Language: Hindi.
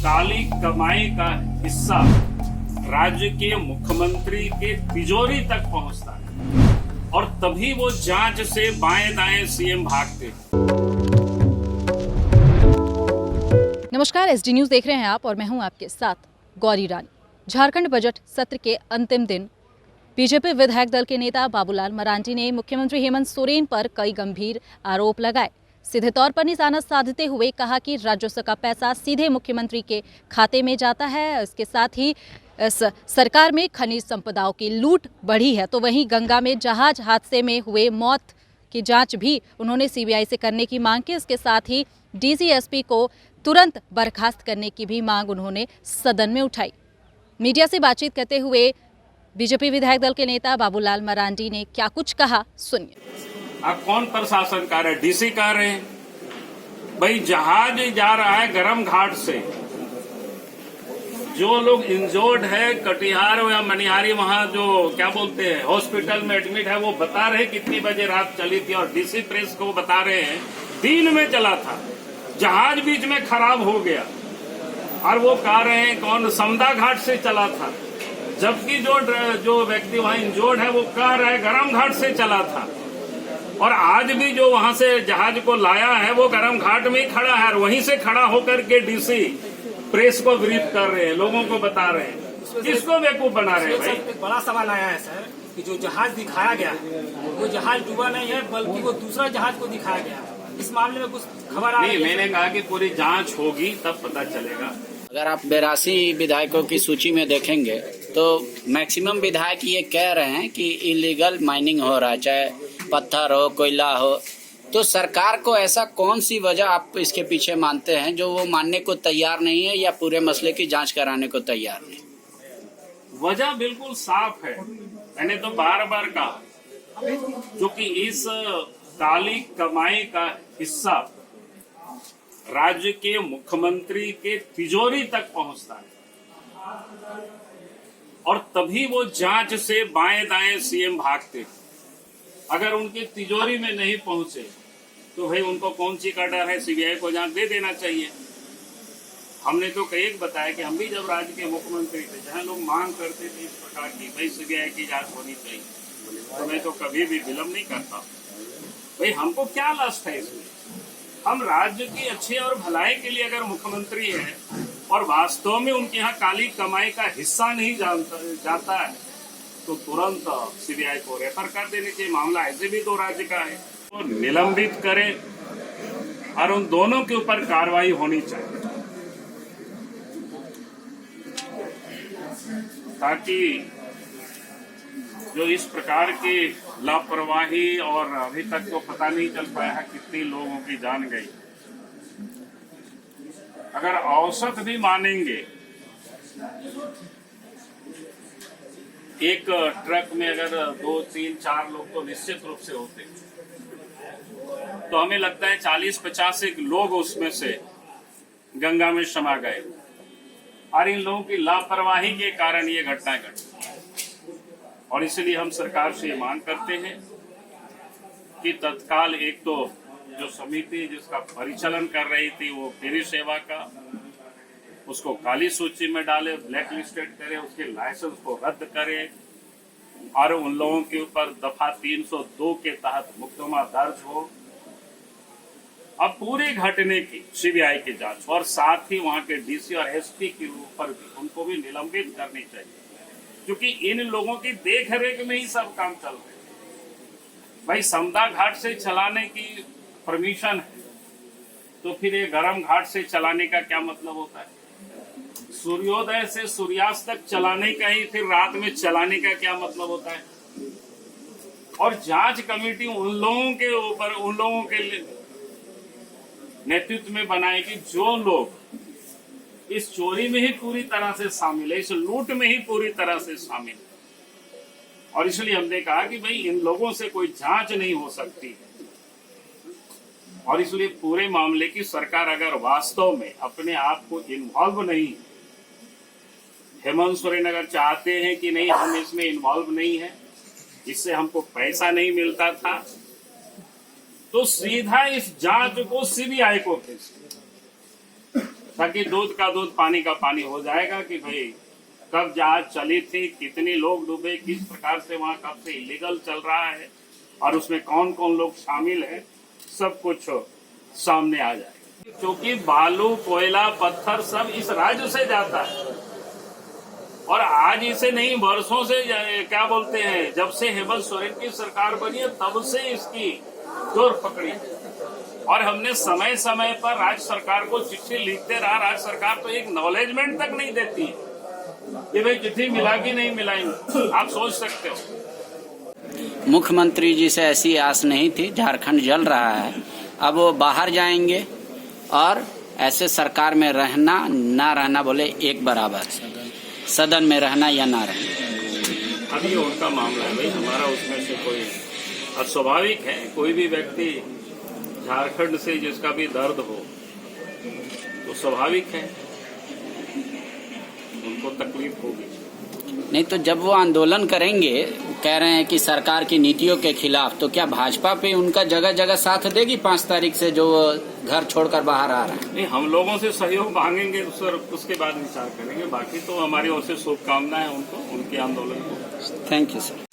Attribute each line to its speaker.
Speaker 1: काली कमाई का हिस्सा राज्य के मुख्यमंत्री के तिजोरी तक पहुंचता है और तभी वो जांच से बाएं दाएं सीएम भागते हैं।
Speaker 2: नमस्कार, एसडी न्यूज देख रहे हैं आप और मैं हूं आपके साथ गौरी रानी। झारखंड बजट सत्र के अंतिम दिन बीजेपी विधायक दल के नेता बाबूलाल मरांडी ने मुख्यमंत्री हेमंत सोरेन पर कई गंभीर आरोप लगाए। सीधे तौर पर निशाना साधते हुए कहा कि राजस्व का पैसा सीधे मुख्यमंत्री के खाते में जाता है। इसके साथ ही इस सरकार में खनिज संपदाओं की लूट बढ़ी है। तो वहीं गंगा में जहाज हादसे में हुए मौत की जांच भी उन्होंने सीबीआई से करने की मांग की। इसके साथ ही डीजीएसपी को तुरंत बर्खास्त करने की भी मांग उन्होंने सदन में उठाई। मीडिया से बातचीत करते हुए बीजेपी विधायक दल के नेता बाबूलाल मरांडी ने क्या कुछ कहा, सुनिए।
Speaker 1: अब कौन प्रशासन कर रहे हैं? डीसी कर रहे हैं। भाई जहाज जा रहा है गरम घाट से, जो लोग इंजोर्ड है कटिहार या मनिहारी, वहां जो क्या बोलते हैं हॉस्पिटल में एडमिट है, वो बता रहे कितनी बजे रात चली थी और डीसी प्रेस को बता रहे हैं दिन में चला था, जहाज बीच में खराब हो गया। और वो कह रहे हैं कौन समदा घाट से चला था, जबकि जो व्यक्ति वहां इंजोर्ड है वो कह रहा है गरम घाट से चला था। और आज भी जो वहां से जहाज को लाया है वो गरम घाट में ही खड़ा है और वहीं से खड़ा होकर के डीसी प्रेस को ब्रीफ कर रहे हैं, लोगों को बता रहे हैं। किसको बेवकूफ बना रहे हैं भाई?
Speaker 3: एक बड़ा सवाल आया है सर कि जो जहाज दिखाया गया है वो जहाज डूबा नहीं है, बल्कि वो दूसरा जहाज को दिखाया गया है। इस मामले में कुछ खबर आ रही है?
Speaker 1: मैंने कहा कि पूरी जांच होगी तब पता चलेगा।
Speaker 4: अगर आप 82 विधायकों की सूची में देखेंगे तो मैक्सिमम विधायक ये कह रहे हैं कि इलीगल माइनिंग हो रहा है, चाहे पत्थर हो कोयला हो। तो सरकार को ऐसा कौन सी वजह आप इसके पीछे मानते हैं जो वो मानने को तैयार नहीं है या पूरे मसले की जांच कराने को तैयार नहीं?
Speaker 1: वजह बिल्कुल साफ है, मैंने तो बार बार कहा, क्योंकि इस काली कमाई का हिस्सा राज्य के मुख्यमंत्री के तिजोरी तक पहुंचता है और तभी वो जांच से बाएं दाएं सीएम भागते हैं। अगर उनके तिजोरी में नहीं पहुंचे तो भाई उनको कौन सी का डर है? सीबीआई को जांच दे देना चाहिए। हमने तो कई बताया कि हम भी जब राज्य के मुख्यमंत्री थे, जहां लोग मांग करते थे इस प्रकार की भाई सीबीआई की जांच होनी चाहिए, तो मैं तो कभी भी विलंब नहीं करता। भाई हमको क्या लस्ट है इसमें? हम राज्य की अच्छे और भलाई के लिए अगर मुख्यमंत्री है और वास्तव में उनके यहाँ काली कमाई का हिस्सा नहीं जाता है तो तुरंत सीबीआई को रेफर कर देने चाहिए। मामला ऐसे भी दो राज्य का है, तो निलंबित करें और उन दोनों के ऊपर कार्रवाई होनी चाहिए, ताकि जो इस प्रकार की लापरवाही, और अभी तक तो पता नहीं चल पाया है कितने लोगों की जान गई। अगर औसत भी मानेंगे, एक ट्रक में अगर 2, 3, 4 लोग तो निश्चित रूप से होते, तो हमें लगता है 40-50 लोग उसमें से गंगा में समा गए और इन लोगों की लापरवाही के कारण ये घटना घटी। और इसलिए हम सरकार से ये मांग करते हैं कि तत्काल एक तो जो समिति जिसका परिचालन कर रही थी वो फेरी सेवा का, उसको काली सूची में डाले, ब्लैक लिस्टेड करे, उसके लाइसेंस को रद्द करे और उन लोगों के ऊपर दफा 302 के तहत मुकदमा दर्ज हो। अब पूरे घटने की सीबीआई की जांच, और साथ ही वहां के डीसी और एसपी के ऊपर भी उनको भी निलंबित करनी चाहिए, क्योंकि इन लोगों की देख रेख में ही सब काम चल रहे हैं। भाई समदा घाट से चलाने की परमिशन है, तो फिर ये गरम घाट से चलाने का क्या मतलब होता है? सूर्योदय से सूर्यास्त तक चलाने का ही फिर रात में चलाने का क्या मतलब होता है? और जांच कमेटी उन लोगों के ऊपर, उन लोगों के नेतृत्व में बनाएगी जो लोग इस चोरी में ही पूरी तरह से शामिल है, इस लूट में ही पूरी तरह से शामिल है। और इसलिए हमने कहा कि भाई इन लोगों से कोई जांच नहीं हो सकती, और इसलिए पूरे मामले की सरकार अगर वास्तव में अपने आप को इन्वॉल्व नहीं, हेमंत सोरेन अगर चाहते हैं कि नहीं हम इसमें इन्वॉल्व नहीं है, इससे हमको पैसा नहीं मिलता था, तो सीधा इस जांच को सीबीआई को भेज, ताकि दूध का दूध पानी का पानी हो जाएगा कि भाई कब जहाज चली थी, कितने लोग डूबे, किस प्रकार से वहाँ कब से इलीगल चल रहा है और उसमें कौन कौन लोग शामिल हैं, सब कुछ सामने आ जाए। क्योंकि बालू, कोयला, पत्थर सब इस राज्य से जाता है और आज इसे नहीं, वर्षों से क्या बोलते हैं, जब से हेमंत सोरेन की सरकार बनी है तब से इसकी जोर पकड़ी और हमने समय समय पर राज्य सरकार को चिट्ठी लिखते रहा। राज्य सरकार तो एक नॉलेजमेंट तक नहीं देती है कि भाई चिट्ठी मिला कि नहीं मिला। आप सोच सकते हो।
Speaker 4: मुख्यमंत्री जी से ऐसी आस नहीं थी। झारखंड जल रहा है, अब वो बाहर जाएंगे और ऐसे सरकार में रहना ना रहना बोले एक बराबर, सदन में रहना या ना रहना।
Speaker 1: अभी उनका मामला है भाई, हमारा उसमें से कोई। स्वाभाविक है, कोई भी व्यक्ति झारखंड से जिसका भी दर्द हो तो स्वाभाविक है उनको तकलीफ होगी।
Speaker 4: नहीं तो जब वो आंदोलन करेंगे, कह रहे हैं कि सरकार की नीतियों के खिलाफ, तो क्या भाजपा पे उनका जगह जगह साथ देगी 5 तारीख से जो घर छोड़कर बाहर आ रहा है?
Speaker 1: नहीं, हम लोगों से सहयोग मांगेंगे सर, उसके बाद विचार करेंगे। बाकी तो हमारी ओर से शुभकामनाएं उनको, उनके आंदोलन को।
Speaker 4: Thank you sir.